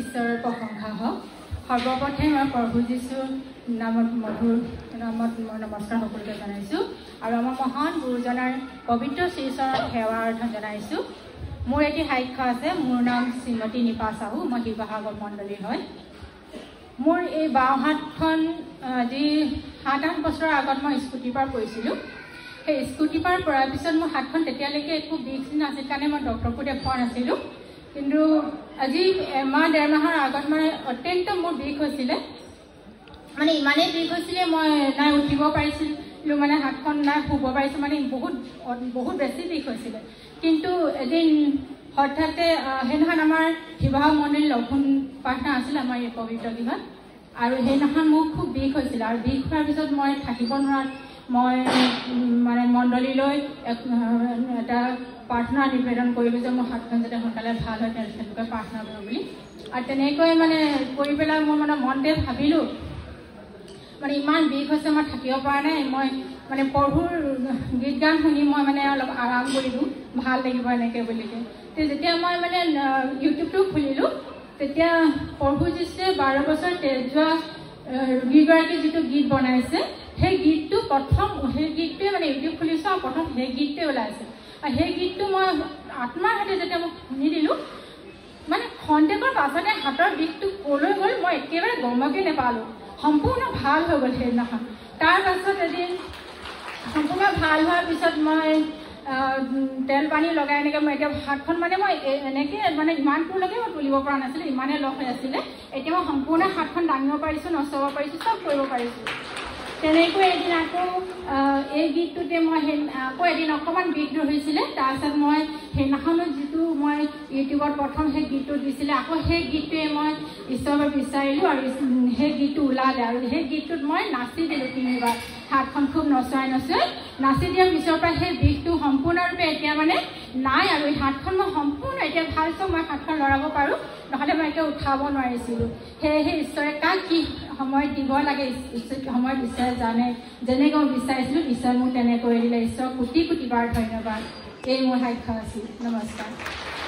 ঈশ্বৰৰ প্ৰশংসা হওক। সৰ্বপ্ৰথমে মই প্ৰভু যীশুৰ নামত মধুৰ নামত মই নমস্কাৰ সকলোকে জনাইছোঁ আৰু আমাৰ মহান গুৰুজনাৰ পবিত্ৰ শ্ৰীচৰণত সেৱা অৰ্থন জনাইছোঁ। মোৰ এটি সাক্ষ্য আছে। মোৰ নাম শ্ৰীমতী নিপা চাহু। মই শিৱসাগৰ মণ্ডলীৰ হয়। মোৰ এই বাওঁ হাতখন আজি 7-8 বছৰৰ আগত মই স্কুটিৰ পৰা পৰিছিলোঁ। সেই স্কুটিৰ পৰা পৰাৰ পিছত মোৰ হাতখন তেতিয়ালৈকে একো বিষ নাছিল কাৰণে মই ডক্টৰকো দেখুওৱা নাছিলোঁ। কিন্তু আজি এমাহ 1.5 মাহৰ আগত মানে অত্যন্ত মোৰ বিষ হৈছিলে। মানে ইমানেই বিষ হৈছিলে মই নাই উঠিব পাৰিছিলোঁ, মানে হাতখন নাই শুব পাৰিছোঁ, মানে বহুত বেছি বিষ হৈছিলে। কিন্তু এদিন হঠাতে সেইদিনাখন আমাৰ শিৱসাগৰ মন্দিৰ লঘোণ প্ৰাৰ্থনা আছিল আমাৰ এই পবিত্ৰ গৃহত, আৰু সেইদিনাখন মোৰ খুব বিষ হৈছিলে। আৰু বিষ হোৱাৰ পিছত মই থাকিব নোৱাৰাত মই মানে মণ্ডলীলৈ এটা প্ৰাৰ্থনা নিবেদন কৰিলোঁ যে মোৰ হাতখন যাতে সোনকালে ভাল হয় তেওঁলোকে প্ৰাৰ্থনা কৰোঁ বুলি। আৰু তেনেকৈ মানে কৰি পেলাই মই মানে মনতে ভাবিলোঁ মানে ইমান বিষ হৈছে, মই থাকিব পৰা নাই, মই মানে প্ৰভুৰ গীত গান শুনি মই মানে অলপ আৰাম কৰিলোঁ, ভাল লাগিব এনেকৈ বুলি। যেতিয়া মই মানে ইউটিউবটো খুলিলোঁ তেতিয়া প্ৰভু যীশুৱে 12 বছৰ তেজ যোৱা ৰোগীগৰাকী যিটো গীত বনাইছে সেই গীতটো সেই গীতটোৱে মানে ইউটিউব খুলিছোঁ আৰু প্ৰথম সেই গীতটোৱে ওলাইছে। আৰু সেই গীতটো মই আত্মাৰ হাতে যেতিয়া মই শুনি দিলোঁ মানে খন্তেকৰ পাছতে হাতৰ বিষটো ক'লৈ গ'ল মই একেবাৰে গমকে নাপালোঁ। সম্পূৰ্ণ ভাল হৈ গ'ল সেইদিনাখন। তাৰ পাছত এদিন সম্পূৰ্ণ ভাল হোৱাৰ পিছত মই তেল পানী লগাই এনেকৈ মই এতিয়া হাতখন মানে মই এনেকৈ মানে ইমানটোলৈকে মই তুলিব পৰা নাছিলোঁ, ইমানেই লগ হৈ আছিলে। এতিয়া মই সম্পূৰ্ণ হাতখন দাঙিব পাৰিছোঁ, নচাব পাৰিছোঁ, চব কৰিব পাৰিছোঁ। তেনেকৈ এদিন আকৌ এই গীতটোতে মই আকৌ এদিন অকণমান বিষ ধৰিছিলে। তাৰপিছত মই সেইদিনাখনো যিটো মই ইউটিউবত প্ৰথম সেই গীতটো দিছিলে আকৌ সেই গীতটোৱে মই ঈশ্বৰক বিচাৰিলোঁ আৰু সেই গীতটো ওলালে। আৰু সেই গীতটোত মই নাচি দিলোঁ 3বাৰ। হাতখন খুব নচুৱাই নাচি দিয়াৰ পিছৰ পৰা সেই বিষটো সম্পূৰ্ণৰূপে এতিয়া মানে নাই। আৰু এই হাতখন মই সম্পূৰ্ণ এতিয়া ভাল চব মই হাতখন লৰাব পাৰোঁ, নহ'লে মই এতিয়া উঠাব নোৱাৰিছিলোঁ। সেয়েহে ঈশ্বৰে কাক কি সময় দিব লাগে সময়ত ঈশ্বৰে জানে। যেনেকৈ মই বিচাৰিছিলোঁ ঈশ্বৰে মোক তেনেকৈ দিলে। ঈশ্বৰ কোটি কোটি বাৰ ধন্যবাদ। এই মোৰ সাক্ষ্য আছিল। নমস্কাৰ।